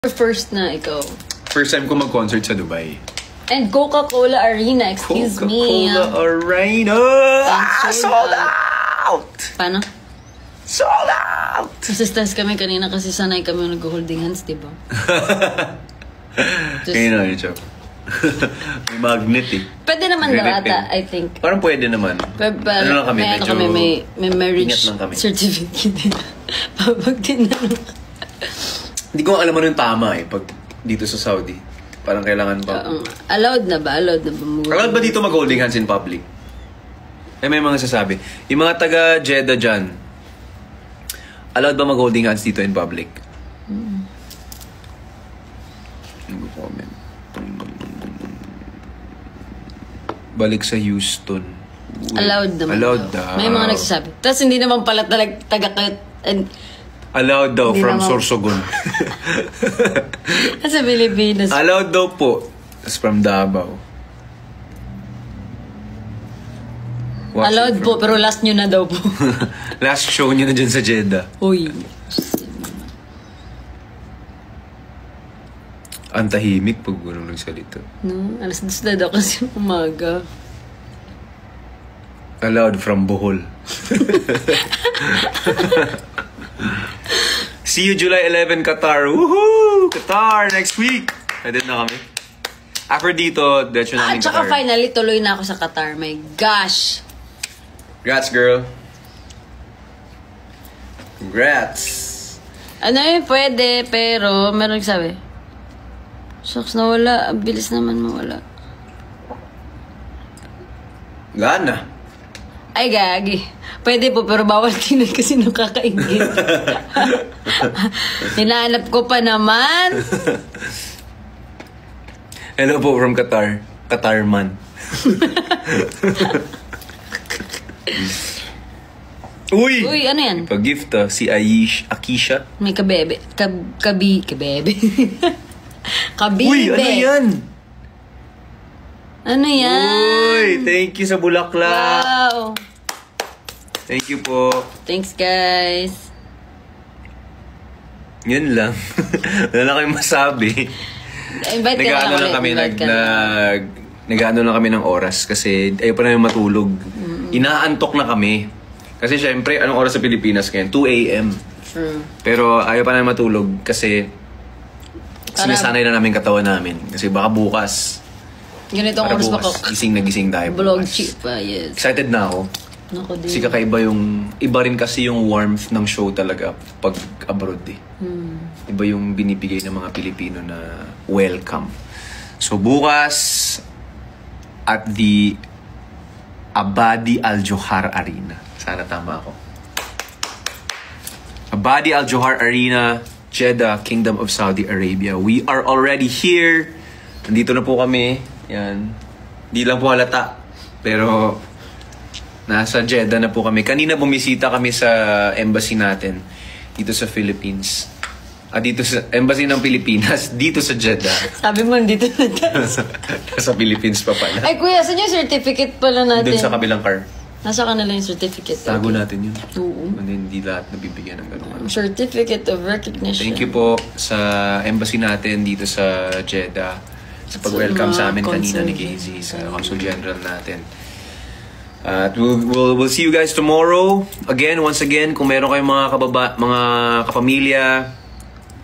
First na ikaw. First time ko mag-concert sa Dubai. And Coca-Cola Arena, excuse me. Coca-Cola Arena! Sold out! Paano? Sold out! Assistance kami kanina kasi sanay kami nag-holding hands, diba? Kaya na yun, Chop. May magnet eh. Pwede naman daw ata, I think. Parang pwede naman. Ano lang kami, medyo... May marriage certificate. Pabag din na. Hindi ko alam ano yung tama eh, pag dito sa Saudi. Parang kailangan pa. Allowed na ba? Allowed ba dito mag-holding hands in public? May mga sasabi. Yung mga taga Jeddah dyan, allowed ba mag-holding hands dito in public? Comment. Balik sa Houston. Allowed naman. Allowed daw. May mga nagsasabi. Tapos hindi naman pala taga allowed daw from Sorsogon. Sa Pilipinas. Allowed daw po. That's from Davao. Allowed po, pero last nyo na daw po. Last show nyo na dyan sa Jeddah. Uy. Ang tahimik pag gano'ng nagsalita. No, alas 2 na daw kasi umaga. Allowed from Bohol. See you July 11, Qatar. Woohoo! Qatar next week. Edit na kami. After dito, diretso namin Qatar. Tsaka finally, tuloy na ako sa Qatar. My gosh! Congrats, girl. Congrats. Ano yun, pwede, pero meron sabi. Shucks, nawala. Ang bilis naman mawala. Gana. Ay, gagi. Pwede po, pero bawal din kasi nakakaingit. Hinahanap ko pa naman. Hello po from Qatar. Qatar man. Uy! Uy, ano yan? Pag-gift si Akisha. May kabebe. Kabebe. Kabibe. Uy, ano yan? Ano yan? Uy, thank you sa bulaklak. Wow. Thank you po. Thanks, guys. Yun lang. Wala na kayong masabi. Invite ka na lang kami, nag-ano lang kami ng oras kasi ayaw pa namin matulog. Inaantok na kami. Kasi syempre, anong oras sa Pilipinas ngayon? 2 a.m. True. Pero ayaw pa namin matulog kasi sinasanay na namin katawan namin. Kasi baka bukas. Ganitong oras ba ko? Gising na gising tayo. Vlog chip pa, yes. Excited na ako. Kasi kakaiba iba rin kasi yung warmth ng show talaga pag abroad eh. Iba yung binibigay ng mga Pilipino na welcome. So bukas at the Abadi Al Johar Arena. Sana tama ako. Abadi Al Johar Arena, Jeddah, Kingdom of Saudi Arabia. We are already here. Nandito na po kami. Yan. Di lang po halata. Pero nasa Jeddah na po kami. Kanina bumisita kami sa embassy natin dito sa Philippines. Dito sa embassy ng Pilipinas dito sa Jeddah. Sabi mo dito na tayo. Sa Philippines pa pala. Ay kuya, saan yung certificate pala natin? Doon sa kabilang car. Nasa kanila yung certificate. Tago natin yun. Oo. Hindi lahat nabibigyan ng gano'n. Certificate of recognition. Thank you po sa embassy natin dito sa Jeddah. Sa pag-welcome sa amin kanina ni KZ sa Consul General natin. At we'll see you guys tomorrow. Once again, kung meron kayong mga kapamilya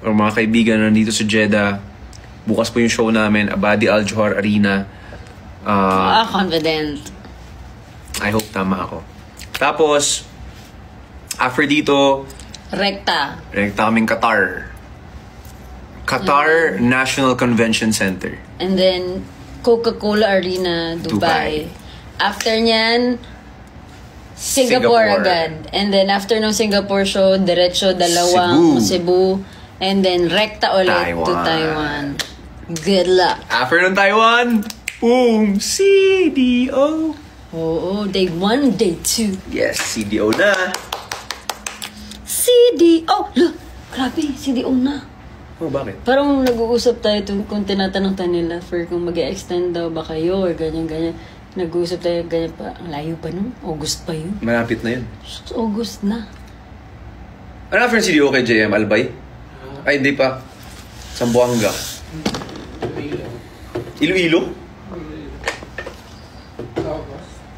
or mga kaibigan na nandito sa Jeddah, bukas po yung show namin, Abadi Al Johar Arena. Confident. I hope tama ako. Tapos, after dito, Rekta kaming Qatar. Qatar National Convention Center. And then, Coca-Cola Arena, Dubai. After nyan, Singapore agad. And then, after ng Singapore show, diretso dalawang Cebu. And then, rekta ulit to Taiwan. Good luck. After ng Taiwan, boom! CDO! Oo, day 1, day 2. Yes, CDO na. CDO! Look, grabe, CDO na. Oh, bakit? Parang nag-uusap tayo kung tinatanong tayo nila for kung mag-extend daw ba kayo or ganyan-ganyan. Nag-uusap tayo ganyan pa. Ang layo pa nun. August pa yun. Malapit na yun. August na. Ano after CDO kay JM Albay? Ay, hindi pa. Zamboanga. Iloilo?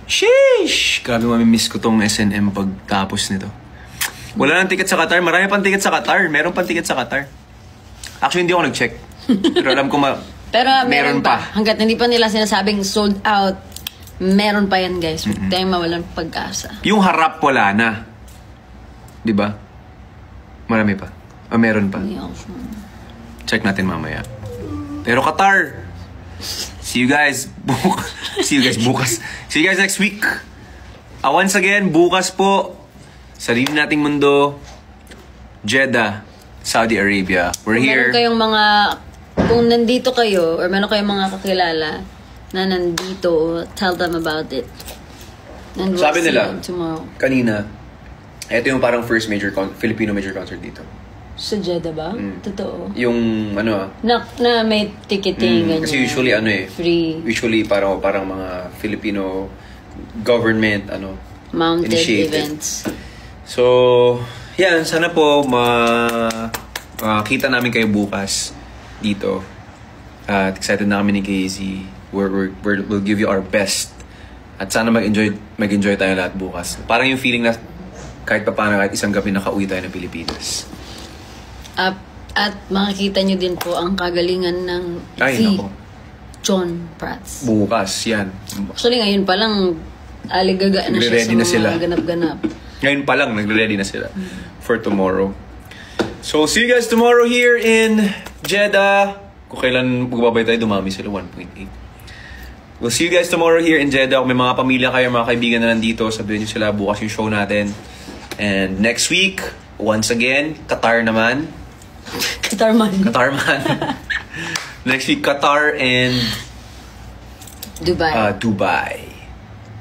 Sheesh! Grabe mamimiss ko tong SNM pagtapos nito. Wala nang ticket sa Qatar. Marami pang ticket sa Qatar. Meron pang ticket sa Qatar. Actually, hindi ako nag-check. Pero alam ko pero meron pa. Hanggat hindi pa nila sinasabing sold out, meron pa yan, guys. Huwag tayong mawalan pag-asa. Yung harap wala na. Di ba? Marami pa. Meron pa. Check natin mamaya. Pero Qatar, see you guys bukas. See you guys next week. Once again, bukas po, Sarili Nating Mundo, Jeddah, Saudi Arabia. We're here. Meron kayong mga, kung nandito kayo, or meron kayong mga kakilala na nandito, tell them about it. And we'll Sabi see nila, them tomorrow. Kanina, ito yung parang first Filipino major concert dito. Sa Jeddah ba? Totoo. Yung Na may ticketing, ganyan. kasi usually free. Usually parang mga Filipino government Mounted initiated events. So, yan, sana po makita namin kayo bukas dito. At excited na kami ni KZ. We'll give you our best. At sana mag-enjoy tayo lahat bukas. Parang yung feeling na kahit kahit isang gabi nakauwi tayo ng Pilipinas. At makikita nyo din po ang kagalingan ng John Prats. Bukas, yan. Actually, ngayon pa lang, aligaga na siya sa mga ganap-ganap. Ngayon pa lang, nagre-ready na sila for tomorrow. So, see you guys tomorrow here in Jeddah. Kung kailan magbabay tayo, dumami sila, 1.8. We'll see you guys tomorrow here in Jeddah. Kung may mga pamilya kayo, mga kaibigan na nandito, sabihin nyo sila bukas yung show natin. And next week, once again, Qatar naman. Qatar man. Next week, Qatar and Dubai.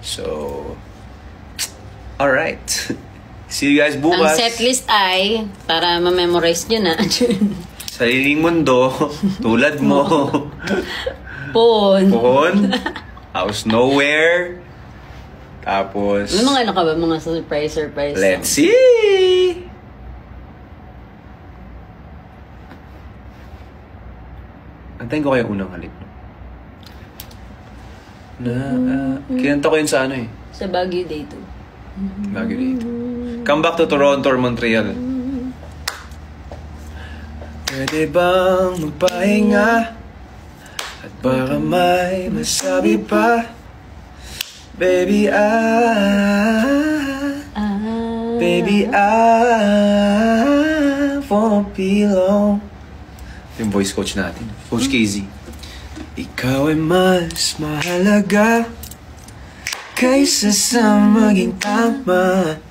So, alright. See you guys bukas. Ang setlist ay, para ma-memorize nyo na. Sariling Mundo, Tulad Mo. Pon. House Nowhere. Tapos, may mga ka ba? Mga surprise. Let's see! Antayin ko kayo unang halik. Kinanta ko yun sa Sa Baguio Day 2. Baguio Day 2. Come back to Toronto or Montreal. Pwede bang magpahinga? At baka may masabi pa. Baby, I won't be long. Yung voice coach natin, Coach KZ. Ikaw ay mas mahalaga kaysa sa maging tama.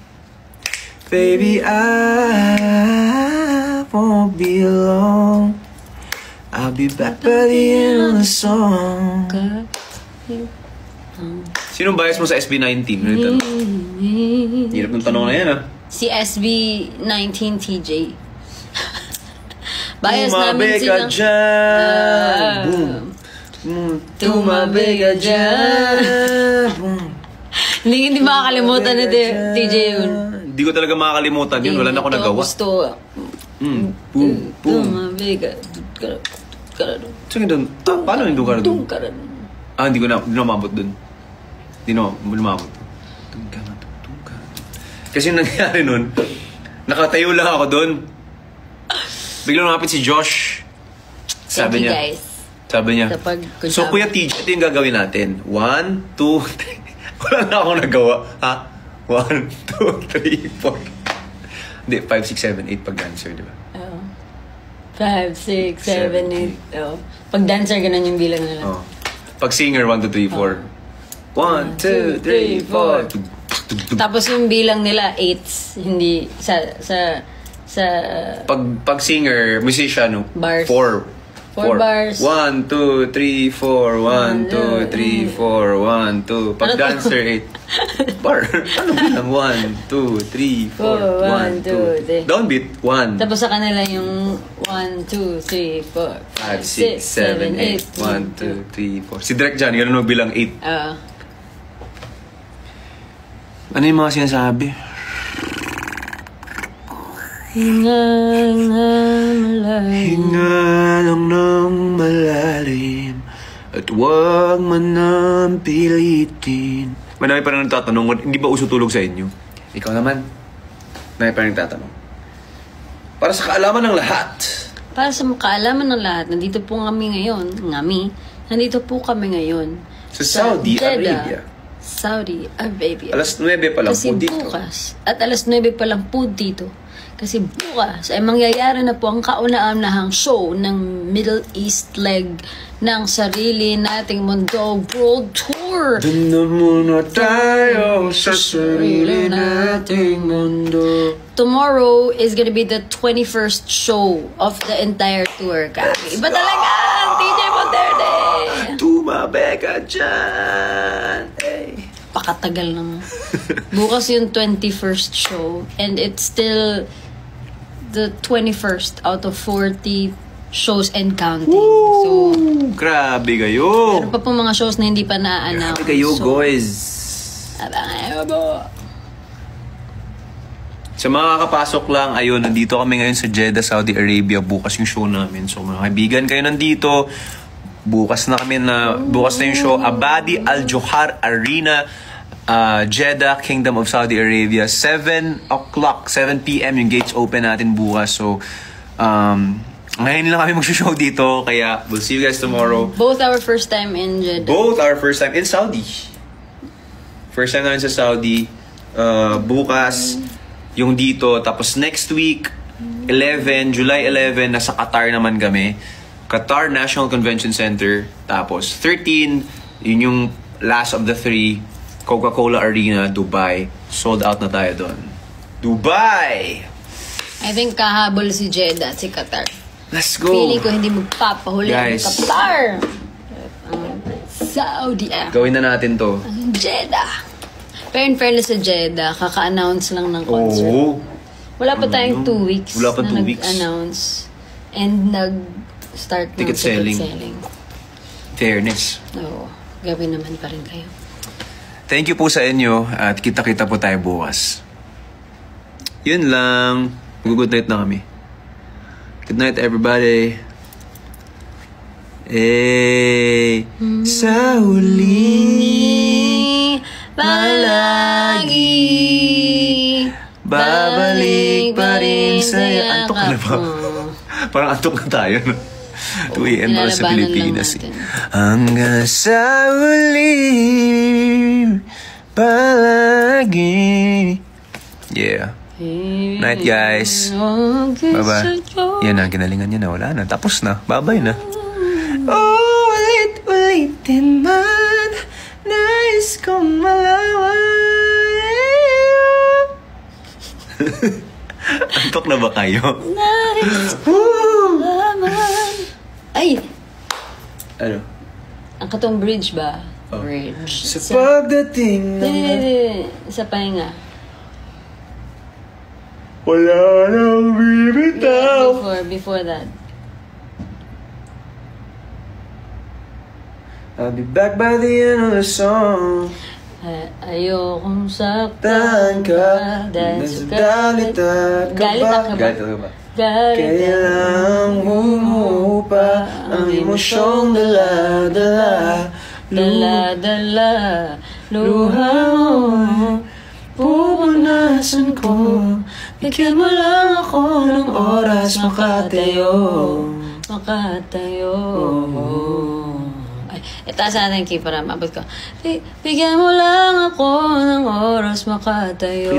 Baby, I won't be long. I'll be back by the end of the song. Sinong bias mo sa SB19? Hirap ng tanong na yan, Si SB19 TJ. Bias namin silang... Tumabi ka dyan. Hindi makakalimutan na TJ yun. Hindi ko talaga makakalimutan yun. Wala na ako nagawa. Gusto. Tumabi ka. Paano yung dungkara dun? Hindi ko na umabot dun. Hindi na umabot. Kasi yung nangyari nun, nakatayo lang ako dun. Biglang lumapit si Josh. Sabi niya, so Kuya TJ, ito yung gagawin natin. 1, 2, 3. Wala na akong nagawa. 1, 2, 3, 4. Hindi, 5, 6, 7, 8 pag dancer, di ba? 5, 6, 7, 8. Pag dancer, ganun yung bilang nila. Pag singer, 1, 2, 3, 4. 1, 2, 3, 4. Tapos yung bilang nila, 8s. Hindi, Pag singer, musician, bars. 4 bars. 1, 2, 3, 4. 1, 2, 3, 4. 1, 2. Pag dancer, 8. Bar. Ano bilang? 1, 2, 3, 4. 1, 2. Downbeat, 1. Tapos sa kanila yung 1, 2, 3, 4, 5, 6, 7, 8. 1, 2, 3, 4. Si Direk Jan, ganun magbilang 8. Ano yung mga sinasabi? Hinga malalim. Hinga lang ng malalim at huwag man nang pilitin. Marami pa rin nagtatanong, hindi ba uso tulog sa inyo? Ikaw naman. Marami pa rin nagtatanong. Para sa kaalaman ng lahat. Para sa kaalaman ng lahat, nandito po kami ngayon. Nandito po kami ngayon. Sa Saudi Arabia. Saudi Arabia. Alas 9 pa lang Kasi po dito. bukas, at alas 9 pa lang po dito. Kasi bukas ay mangyayari na po ang kauna-unahang show ng Middle East leg ng sarili nating mundo world tour. Dun na muna tayo sa sarili nating mundo. Tomorrow is gonna be the 21st show of the entire tour. Iba talaga ang DJ Moderne. Tumabe ka dyan. Hey. Pakatagal naman. Bukas yung 21st show and it's still the 21st out of 40 shows and counting. Woo! So, grabe kayo. meron pa po mga shows na hindi pa na-announce. Grabe kayo, guys. Abangan mo. Sa mga kakapasok lang, ayun, nandito kami ngayon sa Jeddah, Saudi Arabia. Bukas yung show namin. So, mga kaibigan kayo nandito. Bukas na yung show. Abadi Al Johar Arena, Jeddah, Kingdom of Saudi Arabia. 7 p.m. yung gates open natin bukas. So, ngayon lang kami mag-show dito. Kaya, we'll see you guys tomorrow. Both our first time in Jeddah. Both our first time in Saudi. First time namin sa Saudi. Bukas, yung dito. Tapos next week, July 11, nasa Qatar naman kami. Qatar National Convention Center. Tapos 13, yun yung last of the 3. Coca-Cola Arena, Dubai. Sold out na tayo doon. Dubai! I think kahabol si Jeddah at si Qatar. Let's go! Feeling ko hindi magpapahuli ang Guys. Qatar. Saudi Gawin na natin to. Jeddah. Pero in fairness sa Jeddah, kaka-announce lang ng concert. Oo. Wala pa tayong 2 weeks Wala pa na 2 weeks. nag-announce. And nag-start ng Ticket selling. Fairness. Oo. Gabi naman pa rin kayo. Thank you po sa inyo at kita-kita po tayo bukas. Yun lang. Mag-good night na kami. Good night, everybody. Eh, sa huli, palagi, babalik pa rin sa'yo. Antok na ba? Parang antok na tayo, no? 2 a.m. para sa Pilipinas. Hanggang sa huli, palagi. Yeah. Night, guys. Bye-bye. Yan na, ginalingan niya na. Wala na. Tapos na. Bye-bye na. Oh, ulit-ulitin man, nais kong malawan. Antok na ba kayo? Nais kong malaman. Ay! Ano? Ang katong bridge ba? Bridge. Sa pagdating ng... Hindi. Sa pahinga. Wala nang bibitaw. Before that. I'll be back by the end of the song. Ayokong Tan saktan ka, dahil nasa sa galit at Galit kaba. ka ba? Galit ka ba? Galit Kailang humupa ang emosyong dala-dala. Dala-dala luha mo. Pupunasan ko. Bigyan mo lang ako ng oras makatayo. Makatayo. Ay, itaas natin yung key para maabot ko. Bigyan mo lang ako ng oras makatayo.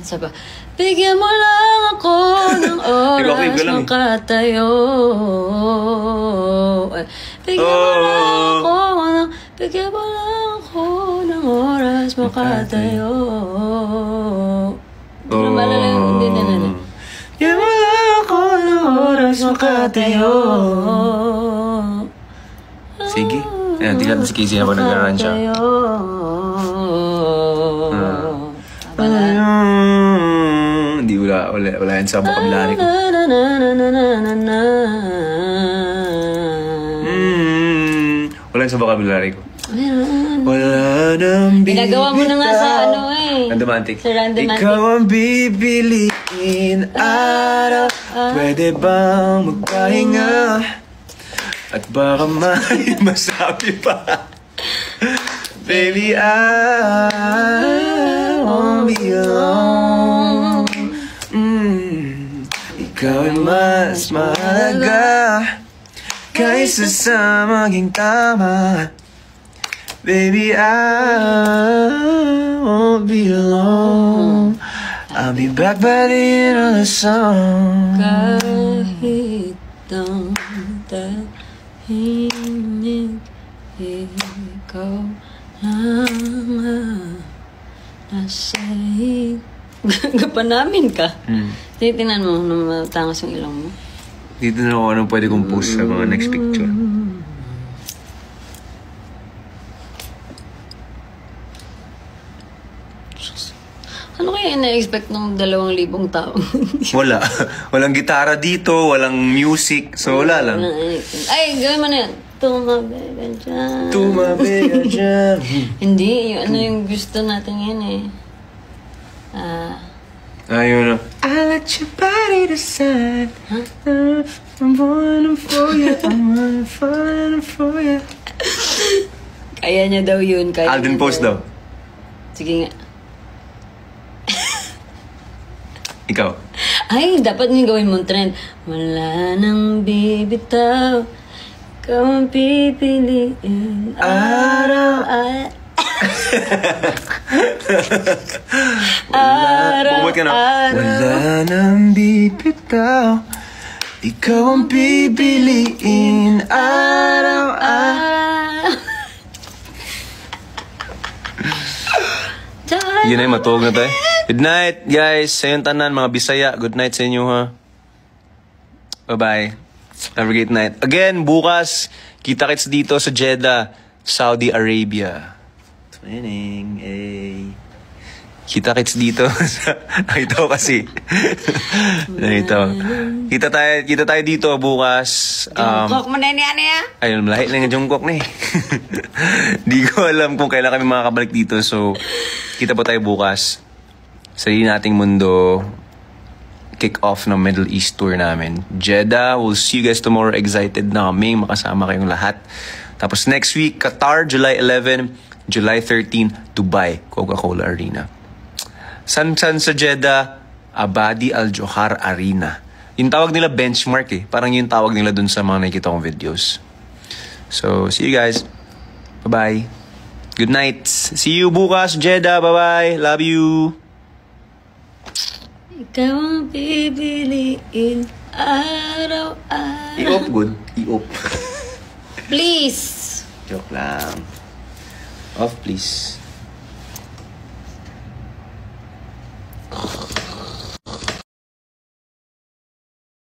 Saba. Bigyan mo lang ako ng oras makatayo. Bigyan mo lang ako ng oras makatayo. Pero malala yung hindi na natin. Bigyan mo lang ako ng oras makatayo. Sige. Ayan, tingnan natin si Casey na pag nag-run siya. Hindi, wala yan sa vocabulary ko. Wala yan sa vocabulary ko. Wala nang bibitaw. Ginagawa mo na nga sa ano eh. Randomantic. Sa Randomantic. Ikaw ang bibiliin araw. Pwede bang magpahinga? At baka may masabi pa. Baby, I won't be alone. Ikaw ay mas mahalaga kaysa sa maging tama. Baby, I won't be alone. I'll be back by the end of the song. Kahit ang tahimik, ikaw lang nasa Gapa namin ka. Titinan mo na matangos yung ilong mo. Dito na ako anong pwede kong post sa mga next picture. Ano kaya ina-expect ng 2,000 tao? Wala. Walang gitara dito, walang music. So wala lang. Ay, gawin mo na yan. Tumabega dyan. Tumabega dyan. Hindi, yung ano yung gusto natin yan eh. Ayun na. I let your body decide. I'm falling for you. I'm falling for you. Kaya niya daw yun. Kaya Alden niya post daw. Sige nga. Ikaw. Ay, dapat yung gawin mong trend. Wala nang bibitaw. Ikaw ang pipiliin. Araw-araw. Bumabot ka na. Wala nang bibitaw. Ikaw ang pipiliin. Araw-araw. Yun ay matuog na tayo. Good night, guys. Sa yung tanan, mga Bisaya. Good night sa inyo, ha. Bye-bye. Have a great night. Again, bukas, kita-kits dito sa Jeddah, Saudi Arabia. Twinning, eh. Kita-kits dito sa... Ito kasi. Ito. Kita tayo dito bukas. Jungkook mo na yan eh. Ayun, malahit lang yung Jungkook na eh. Di ko alam kung kailan kami makakabalik dito. So, kita po tayo bukas. Sarili nating mundo. Kick off ng Middle East tour namin. Jeddah, we'll see you guys tomorrow. Excited na kami. Makasama kayong lahat. Tapos next week, Qatar, July 11. July 13, Dubai, Coca-Cola Arena. San sa Jeddah, Abadi Al Johar Arena. Yung tawag nila benchmark eh. Parang yung tawag nila dun sa mga nakikita kong videos. So, see you guys. Bye-bye. Good night. See you bukas, Jeddah. Bye-bye. Love you. Ikaw ang pipiliin araw-araw. I-op good. I-op. Please. Joke lang. Off, please.